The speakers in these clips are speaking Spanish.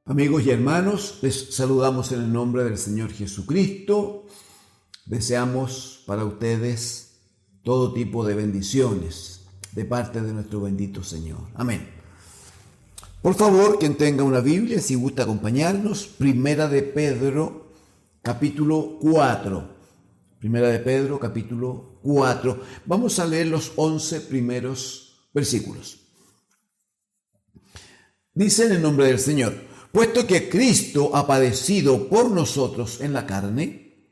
Amigos y hermanos, les saludamos en el nombre del Señor Jesucristo. Deseamos para ustedes todo tipo de bendiciones de parte de nuestro bendito Señor. Amén. Por favor, quien tenga una Biblia, si gusta acompañarnos, Primera de Pedro, capítulo 4. Primera de Pedro, capítulo 4. Vamos a leer los 11 primeros versículos. Dice en el nombre del Señor: puesto que Cristo ha padecido por nosotros en la carne,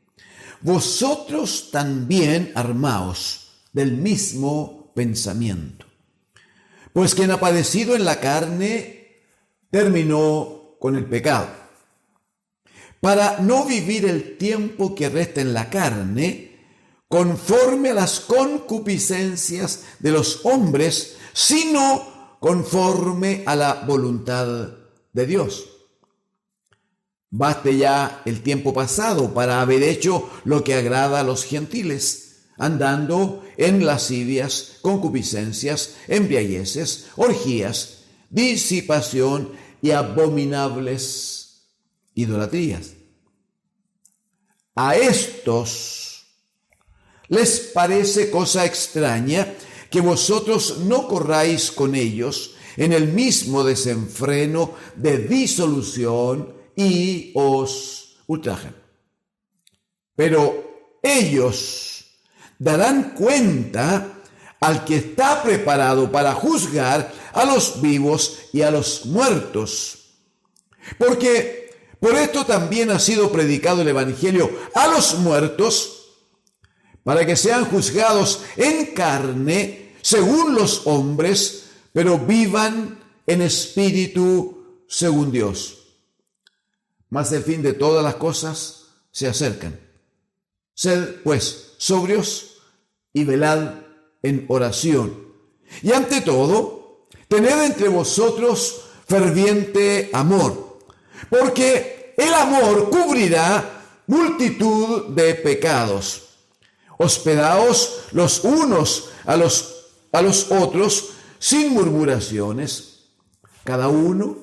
vosotros también armaos del mismo pensamiento. Pues quien ha padecido en la carne terminó con el pecado, para no vivir el tiempo que resta en la carne conforme a las concupiscencias de los hombres, sino conforme a la voluntad de Dios. Baste ya el tiempo pasado para haber hecho lo que agrada a los gentiles, andando en lascivias, concupiscencias, embriagueces, orgías, disipación y abominables idolatrías. A estos les parece cosa extraña que vosotros no corráis con ellos en el mismo desenfreno de disolución y os ultrajan. Pero ellos darán cuenta al que está preparado para juzgar a los vivos y a los muertos. Porque por esto también ha sido predicado el Evangelio a los muertos, para que sean juzgados en carne según los hombres, pero vivan en espíritu según Dios. Mas el fin de todas las cosas se acercan. Sed, pues, sobrios y velad en oración. Y ante todo, tened entre vosotros ferviente amor, porque el amor cubrirá multitud de pecados. Hospedaos los unos a los otros sin murmuraciones, cada uno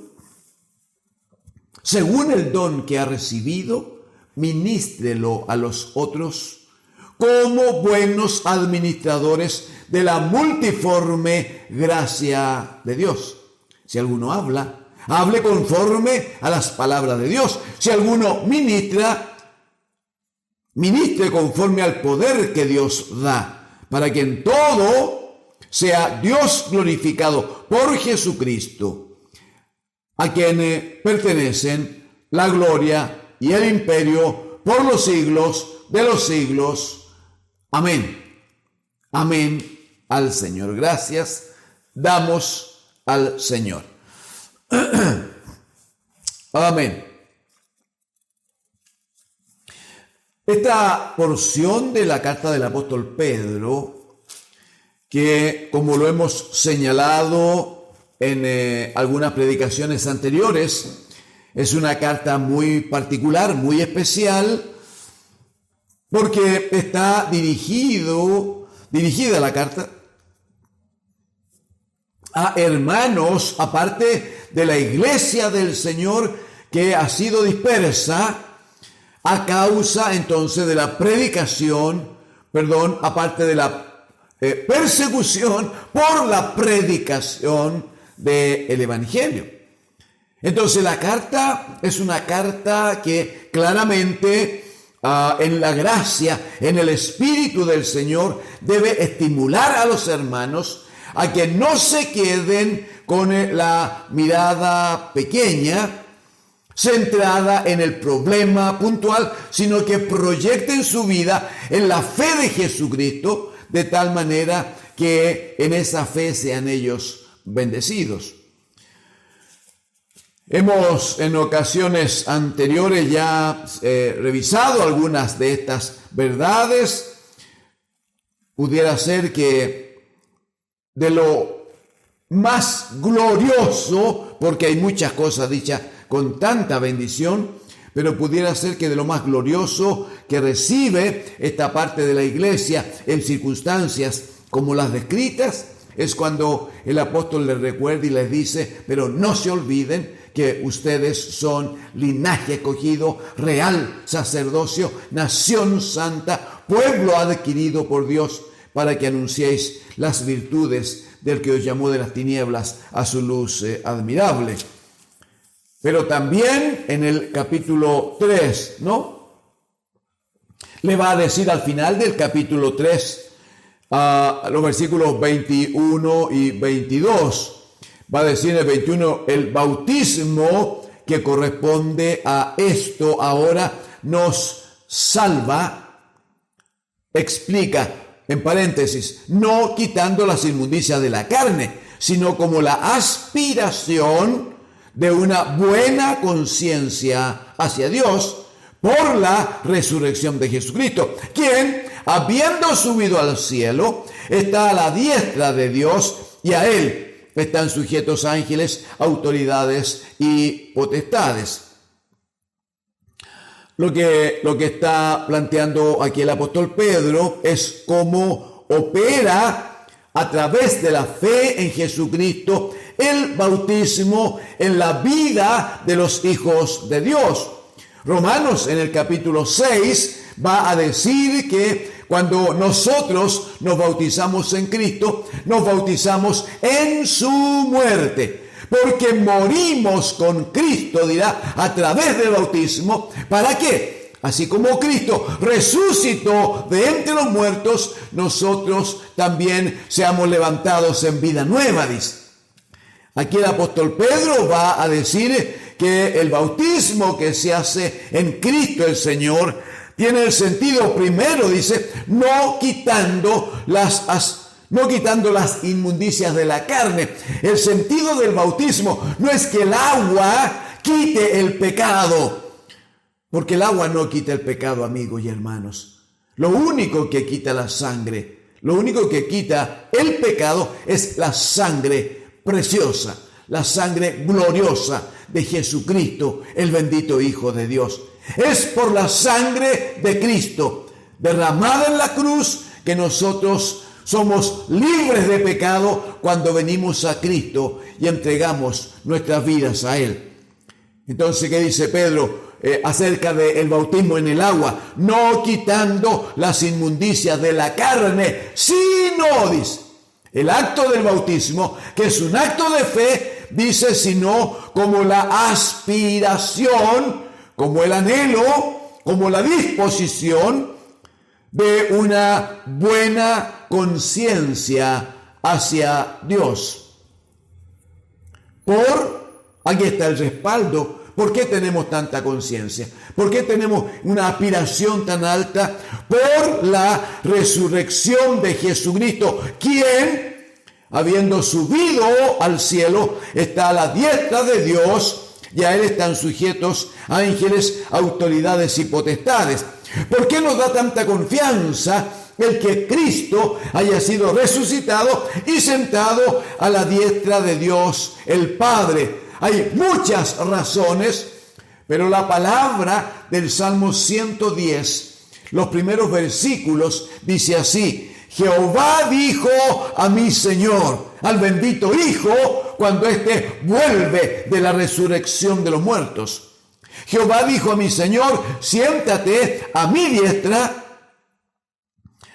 según el don que ha recibido, ministrelo a los otros como buenos administradores de la multiforme gracia de Dios. Si alguno habla, hable conforme a las palabras de Dios. Si alguno ministra, ministre conforme al poder que Dios da, para que en todo sea Dios glorificado por Jesucristo, a quien pertenecen la gloria y el imperio por los siglos de los siglos. Amén. Amén al Señor. Gracias damos al Señor. Amén. Esta porción de la carta del apóstol Pedro, que como lo hemos señalado en algunas predicaciones anteriores, es una carta muy particular, muy especial, porque está dirigida la carta a hermanos, aparte de la iglesia del Señor, que ha sido dispersa a causa entonces de la aparte de la persecución por la predicación del Evangelio. Entonces la carta es una carta que claramente en la gracia, en el Espíritu del Señor, debe estimular a los hermanos a que no se queden con la mirada pequeña, centrada en el problema puntual, sino que proyecten su vida en la fe de Jesucristo, de tal manera que en esa fe sean ellos bendecidos. Hemos en ocasiones anteriores ya revisado algunas de estas verdades. Pudiera ser que de lo más glorioso, porque hay muchas cosas dichas con tanta bendición, pero pudiera ser que de lo más glorioso que recibe esta parte de la iglesia en circunstancias como las descritas, es cuando el apóstol les recuerda y les dice, pero no se olviden que ustedes son linaje escogido, real sacerdocio, nación santa, pueblo adquirido por Dios, para que anunciéis las virtudes del que os llamó de las tinieblas a su luz admirable. Pero también en el capítulo 3, ¿no? Le va a decir al final del capítulo 3, los versículos 21 y 22, va a decir en el 21, el bautismo que corresponde a esto ahora nos salva, explica, en paréntesis, no quitando las inmundicias de la carne, sino como la aspiración de una buena conciencia hacia Dios por la resurrección de Jesucristo, quien, habiendo subido al cielo, está a la diestra de Dios y a él están sujetos ángeles, autoridades y potestades. Lo que está planteando aquí el apóstol Pedro es cómo opera a través de la fe en Jesucristo el bautismo en la vida de los hijos de Dios. Romanos en el capítulo 6 va a decir que cuando nosotros nos bautizamos en Cristo, nos bautizamos en su muerte, porque morimos con Cristo, dirá, a través del bautismo. ¿Para qué? Así como Cristo resucitó de entre los muertos, nosotros también seamos levantados en vida nueva, dice. Aquí el apóstol Pedro va a decir que el bautismo que se hace en Cristo el Señor tiene el sentido primero, dice, no quitando las inmundicias de la carne. El sentido del bautismo no es que el agua quite el pecado, porque el agua no quita el pecado, amigos y hermanos. Lo único que quita la sangre, lo único que quita el pecado es la sangre preciosa, la sangre gloriosa de Jesucristo, el bendito Hijo de Dios. Es por la sangre de Cristo derramada en la cruz que nosotros somos libres de pecado cuando venimos a Cristo y entregamos nuestras vidas a Él. Entonces, ¿qué dice Pedro acerca del bautismo en el agua? No quitando las inmundicias de la carne, sino, dice, el acto del bautismo, que es un acto de fe, dice, sino como la aspiración, como el anhelo, como la disposición de una buena conciencia hacia Dios. Aquí está el respaldo. ¿Por qué tenemos tanta conciencia? ¿Por qué tenemos una aspiración tan alta? Por la resurrección de Jesucristo, quien, habiendo subido al cielo, está a la diestra de Dios, y a Él están sujetos ángeles, autoridades y potestades. ¿Por qué nos da tanta confianza el que Cristo haya sido resucitado y sentado a la diestra de Dios el Padre? Hay muchas razones, pero la palabra del Salmo 110, los primeros versículos, dice así: Jehová dijo a mi Señor, al bendito Hijo, cuando éste vuelve de la resurrección de los muertos. Jehová dijo a mi Señor: siéntate a mi diestra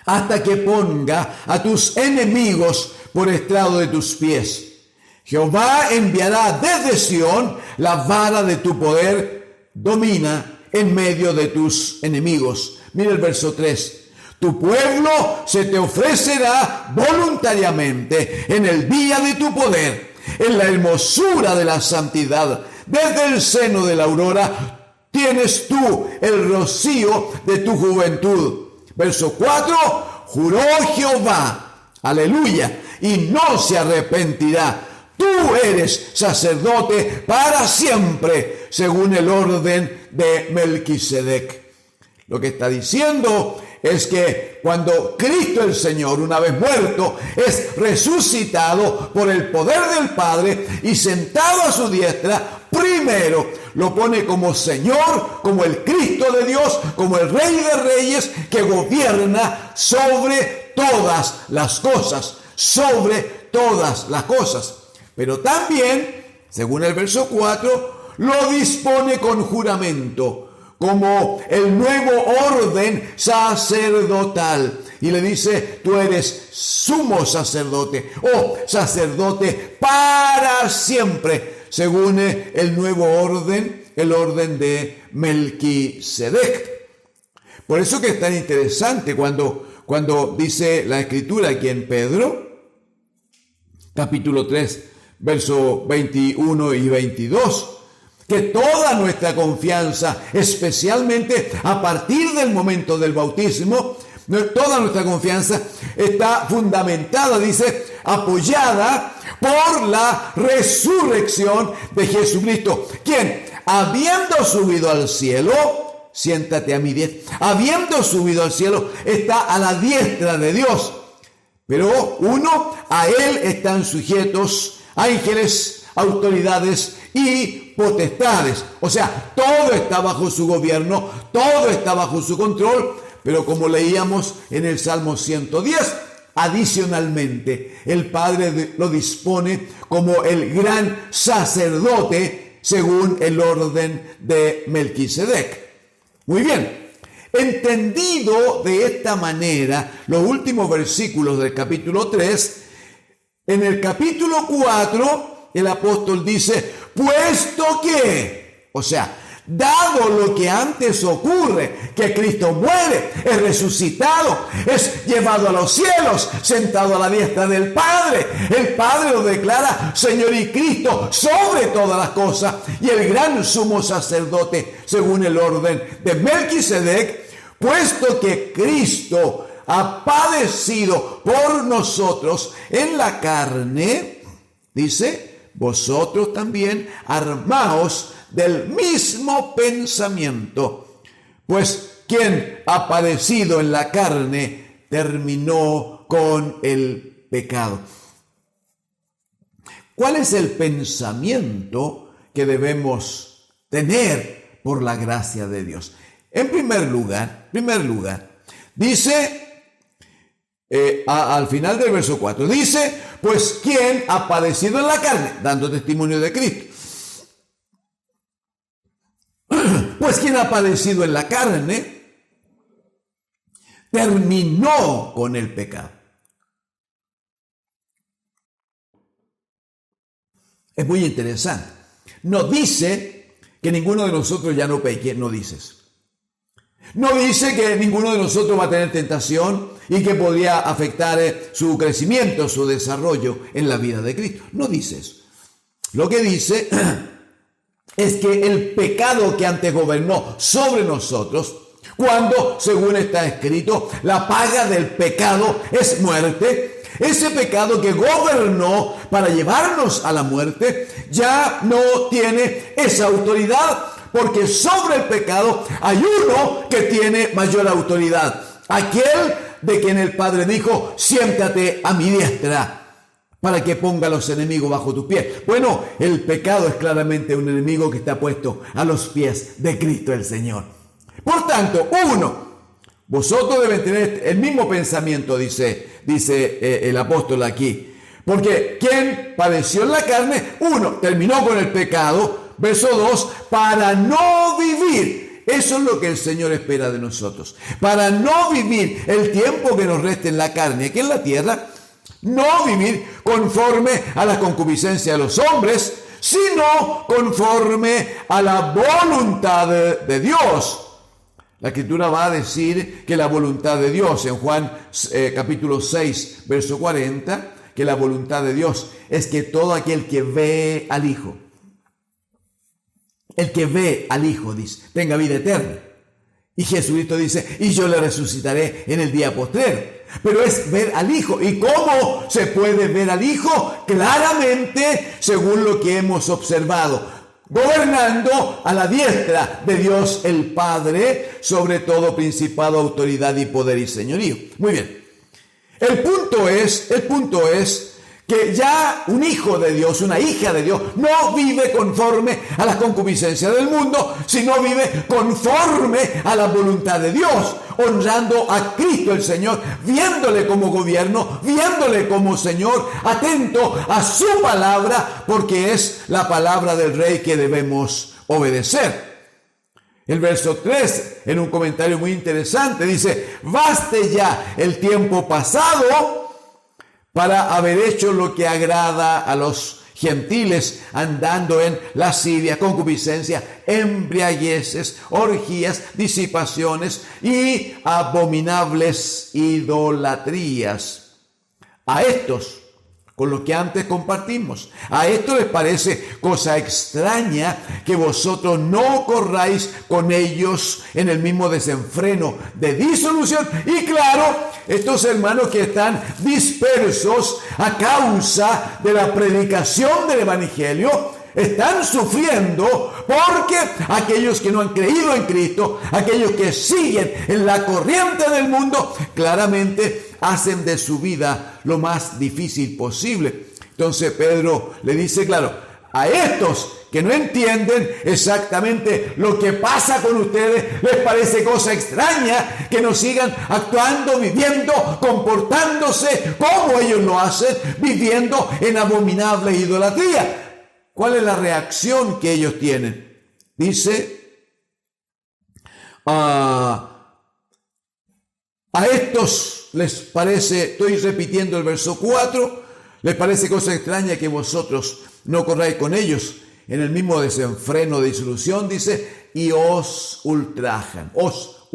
hasta que ponga a tus enemigos por estrado de tus pies. Jehová enviará desde Sión la vara de tu poder, domina en medio de tus enemigos. Mira el verso 3. Tu pueblo se te ofrecerá voluntariamente en el día de tu poder, en la hermosura de la santidad. Desde el seno de la aurora tienes tú el rocío de tu juventud. Verso 4, juró Jehová, aleluya, y no se arrepentirá. Tú eres sacerdote para siempre, según el orden de Melquisedec. Lo que está diciendo es que cuando Cristo el Señor, una vez muerto, es resucitado por el poder del Padre y sentado a su diestra, primero lo pone como Señor, como el Cristo de Dios, como el Rey de Reyes, que gobierna sobre todas las cosas, sobre todas las cosas. Pero también, según el verso 4, lo dispone con juramento, como el nuevo orden sacerdotal. Y le dice, tú eres sumo sacerdote o sacerdote para siempre, según el nuevo orden, el orden de Melquisedec. Por eso que es tan interesante cuando dice la Escritura aquí en Pedro, capítulo 3, versos 21 y 22, que toda nuestra confianza, especialmente a partir del momento del bautismo, toda nuestra confianza está fundamentada, dice, apoyada por la resurrección de Jesucristo, quien, habiendo subido al cielo, siéntate a mi diestra, habiendo subido al cielo, está a la diestra de Dios. Pero a él están sujetos ángeles, autoridades y potestades. O sea, todo está bajo su gobierno, todo está bajo su control. Pero como leíamos en el Salmo 110, adicionalmente, el Padre lo dispone como el gran sacerdote según el orden de Melquisedec. Muy bien, entendido de esta manera los últimos versículos del capítulo 3, en el capítulo 4 el apóstol dice, puesto que, o sea, dado lo que antes ocurre, que Cristo muere, es resucitado, es llevado a los cielos, sentado a la diestra del Padre. El Padre lo declara Señor y Cristo sobre todas las cosas, y el gran sumo sacerdote, según el orden de Melquisedec, puesto que Cristo ha padecido por nosotros en la carne, dice, vosotros también armaos del mismo pensamiento, pues quien ha padecido en la carne terminó con el pecado. ¿Cuál es el pensamiento que debemos tener por la gracia de Dios? En primer lugar, dice al final del verso 4, dice, pues quien ha padecido en la carne, dando testimonio de Cristo. Pues quien ha padecido en la carne, terminó con el pecado. Es muy interesante. No dice que ninguno de nosotros ya no peque, no dice eso. No dice que ninguno de nosotros va a tener tentación y que podría afectar su crecimiento, su desarrollo en la vida de Cristo. No dice eso. Lo que dice es que el pecado que antes gobernó sobre nosotros, cuando, según está escrito, la paga del pecado es muerte, ese pecado que gobernó para llevarnos a la muerte, ya no tiene esa autoridad, porque sobre el pecado hay uno que tiene mayor autoridad, aquel de quien el Padre dijo, siéntate a mi diestra, para que ponga a los enemigos bajo tus pies. Bueno, el pecado es claramente un enemigo que está puesto a los pies de Cristo el Señor. Por tanto, vosotros deben tener el mismo pensamiento, dice el apóstol aquí. Porque quien padeció en la carne, terminó con el pecado. Verso 2, para no vivir. Eso es lo que el Señor espera de nosotros. Para no vivir el tiempo que nos resta en la carne, aquí en la tierra, no vivir conforme a la concupiscencia de los hombres, sino conforme a la voluntad de Dios. La Escritura va a decir que la voluntad de Dios, en Juan capítulo 6, verso 40, que la voluntad de Dios es que todo aquel que ve al Hijo, el que ve al Hijo, dice, tenga vida eterna. Y Jesucristo dice, y yo le resucitaré en el día postrero. Pero es ver al Hijo. ¿Y cómo se puede ver al Hijo? Claramente, según lo que hemos observado, gobernando a la diestra de Dios el Padre, sobre todo principado, autoridad y poder y señorío. Muy bien. El punto es que ya un hijo de Dios, una hija de Dios, no vive conforme a las concupiscencias del mundo, sino vive conforme a la voluntad de Dios, honrando a Cristo el Señor, viéndole como gobierno, viéndole como Señor, atento a su palabra, porque es la palabra del Rey que debemos obedecer. El verso 3, en un comentario muy interesante, dice: baste ya el tiempo pasado para haber hecho lo que agrada a los gentiles, andando en lascivia, concupiscencia, embriagueces, orgías, disipaciones y abominables idolatrías. A estos, con lo que antes compartimos, a esto les parece cosa extraña que vosotros no corráis con ellos en el mismo desenfreno de disolución. Y claro, estos hermanos que están dispersos a causa de la predicación del Evangelio, están sufriendo porque aquellos que no han creído en Cristo, aquellos que siguen en la corriente del mundo, claramente hacen de su vida lo más difícil posible. Entonces Pedro le dice, claro, a estos que no entienden exactamente lo que pasa con ustedes, les parece cosa extraña que no sigan actuando, viviendo, comportándose como ellos lo hacen, viviendo en abominable idolatría. ¿Cuál es la reacción que ellos tienen? Dice, a estos les parece, estoy repitiendo el verso 4, les parece cosa extraña que vosotros no corráis con ellos en el mismo desenfreno de disolución, dice, y os ultrajan, os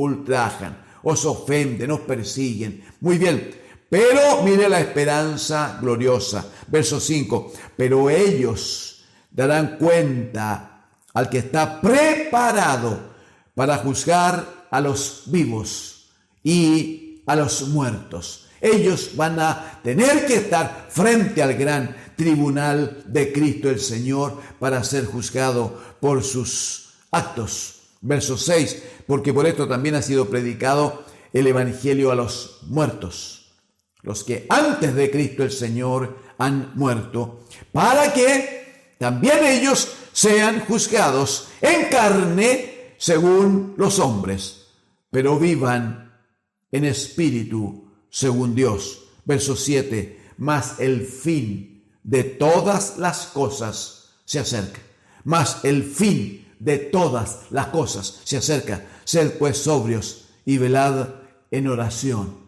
ofenden, os persiguen. Muy bien, pero mire la esperanza gloriosa. Verso 5, pero ellos darán cuenta al que está preparado para juzgar a los vivos y a los muertos. Ellos van a tener que estar frente al gran tribunal de Cristo el Señor para ser juzgado por sus actos. Verso 6, porque por esto también ha sido predicado el evangelio a los muertos, los que antes de Cristo el Señor han muerto, para que también ellos sean juzgados en carne según los hombres, pero vivan en espíritu según Dios. Verso 7, mas el fin de todas las cosas se acerca. Mas el fin de todas las cosas se acerca. Sed pues sobrios y velad en oración.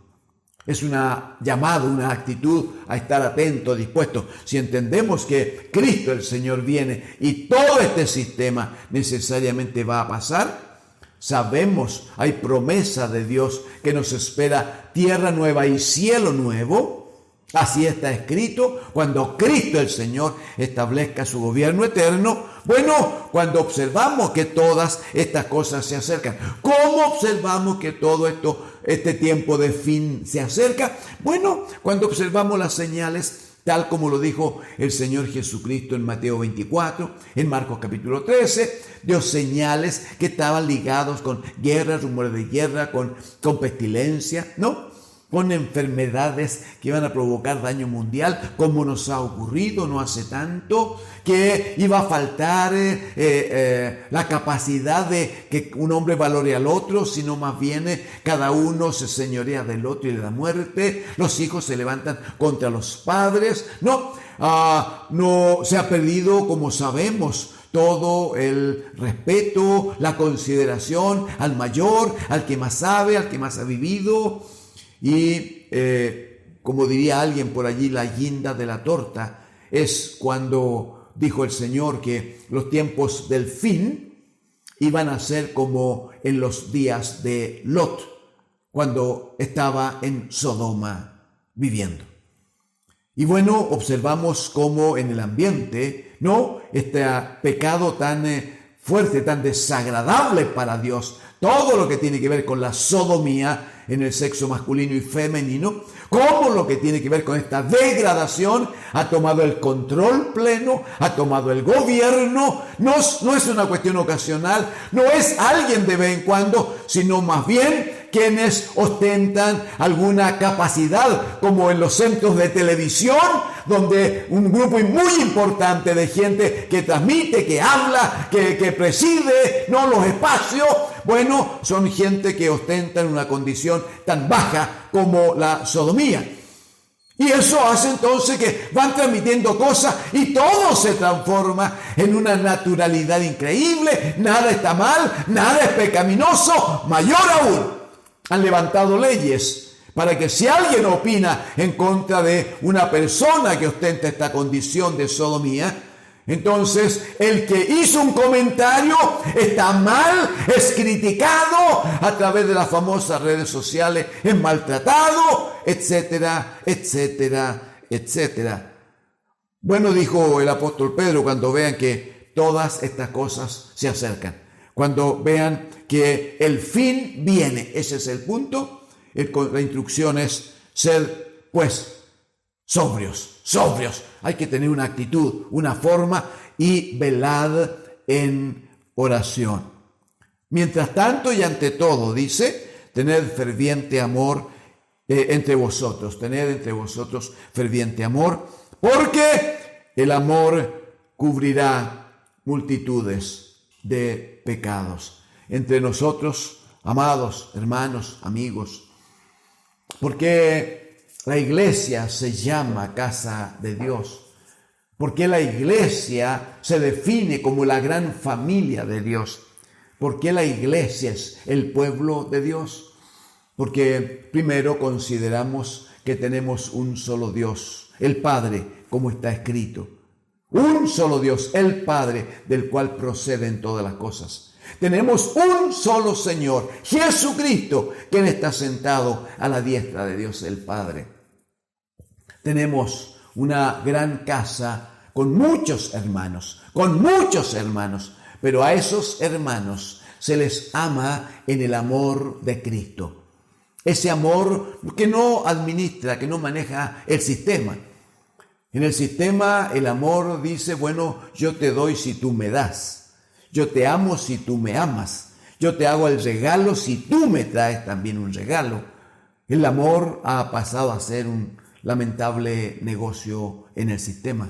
Es una llamada, una actitud a estar atento, dispuesto. Si entendemos que Cristo el Señor viene y todo este sistema necesariamente va a pasar, sabemos, hay promesa de Dios que nos espera tierra nueva y cielo nuevo. Así está escrito, cuando Cristo el Señor establezca su gobierno eterno. Bueno, cuando observamos que todas estas cosas se acercan. ¿Cómo observamos que todo este tiempo de fin se acerca? Bueno, cuando observamos las señales, tal como lo dijo el Señor Jesucristo en Mateo 24, en Marcos capítulo 13, dio señales que estaban ligados con guerra, rumores de guerra, con pestilencia, ¿no? Con enfermedades que iban a provocar daño mundial, como nos ha ocurrido no hace tanto, que iba a faltar la capacidad de que un hombre valore al otro, sino más bien cada uno se señorea del otro y le da muerte, los hijos se levantan contra los padres, no se ha perdido, como sabemos, todo el respeto, la consideración al mayor, al que más sabe, al que más ha vivido. Y como diría alguien por allí, la guinda de la torta es cuando dijo el Señor que los tiempos del fin iban a ser como en los días de Lot, cuando estaba en Sodoma viviendo. Y bueno, observamos cómo en el ambiente, ¿no? Este pecado tan fuerte, tan desagradable para Dios, todo lo que tiene que ver con la sodomía en el sexo masculino y femenino, como lo que tiene que ver con esta degradación, ha tomado el control pleno, ha tomado el gobierno, no es una cuestión ocasional, no es alguien de vez en cuando, sino más bien quienes ostentan alguna capacidad, como en los centros de televisión, donde un grupo muy importante de gente que transmite, que habla, que preside, no los espacios, bueno, son gente que ostentan una condición tan baja como la sodomía. Y eso hace entonces que van transmitiendo cosas y todo se transforma en una naturalidad increíble. Nada está mal, nada es pecaminoso. Mayor aún, han levantado leyes para que si alguien opina en contra de una persona que ostenta esta condición de sodomía, entonces el que hizo un comentario está mal, es criticado a través de las famosas redes sociales, es maltratado, etcétera, etcétera, etcétera. Bueno, dijo el apóstol Pedro, cuando vean que todas estas cosas se acercan, cuando vean que el fin viene, ese es el punto, la instrucción es ser pues sobrios. Hay que tener una actitud, una forma y velad en oración. Mientras tanto y ante todo, dice, tened ferviente amor entre vosotros. Tened entre vosotros ferviente amor, porque el amor cubrirá multitudes de pecados. Entre nosotros, amados hermanos, amigos, porque la iglesia se llama casa de Dios, porque la iglesia se define como la gran familia de Dios, porque la iglesia es el pueblo de Dios, porque primero consideramos que tenemos un solo Dios, el Padre, como está escrito. Un solo Dios, el Padre, del cual proceden todas las cosas. Tenemos un solo Señor, Jesucristo, quien está sentado a la diestra de Dios el Padre. Tenemos una gran casa con muchos hermanos, pero a esos hermanos se les ama en el amor de Cristo. Ese amor que no administra, que no maneja el sistema. En el sistema el amor dice, bueno, yo te doy si tú me das. Yo te amo si tú me amas. Yo te hago el regalo si tú me traes también un regalo. El amor ha pasado a ser un lamentable negocio en el sistema.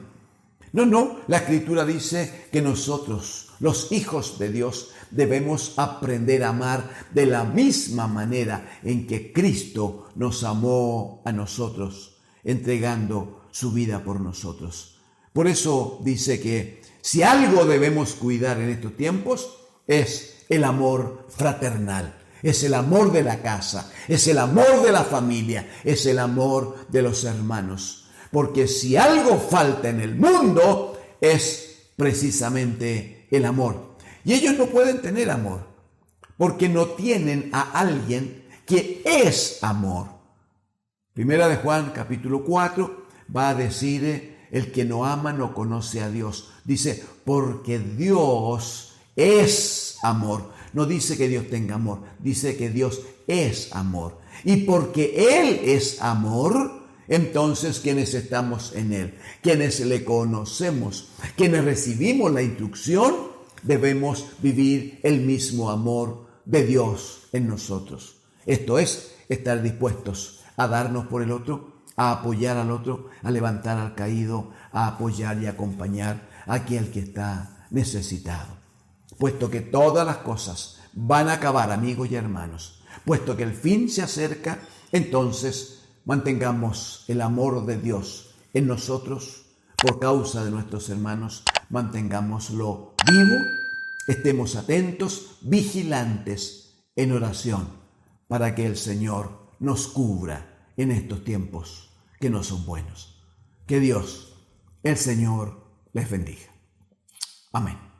No, la Escritura dice que nosotros, los hijos de Dios, debemos aprender a amar de la misma manera en que Cristo nos amó a nosotros, entregando su vida por nosotros. Por eso dice que si algo debemos cuidar en estos tiempos es el amor fraternal, es el amor de la casa, es el amor de la familia, es el amor de los hermanos. Porque si algo falta en el mundo es precisamente el amor. Y ellos no pueden tener amor porque no tienen a alguien que es amor. Primera de Juan capítulo 4 va a decir, el que no ama no conoce a Dios. Dice, porque Dios es amor. No dice que Dios tenga amor, dice que Dios es amor. Y porque Él es amor, entonces quienes estamos en Él, quienes le conocemos, quienes recibimos la instrucción, debemos vivir el mismo amor de Dios en nosotros. Esto es estar dispuestos a darnos por el otro, a apoyar al otro, a levantar al caído, a apoyar y acompañar a aquel que está necesitado. Puesto que todas las cosas van a acabar, amigos y hermanos, puesto que el fin se acerca, entonces mantengamos el amor de Dios en nosotros por causa de nuestros hermanos, mantengámoslo vivo, estemos atentos, vigilantes en oración, para que el Señor nos cubra en estos tiempos que no son buenos. Que Dios, el Señor, les bendiga. Amén.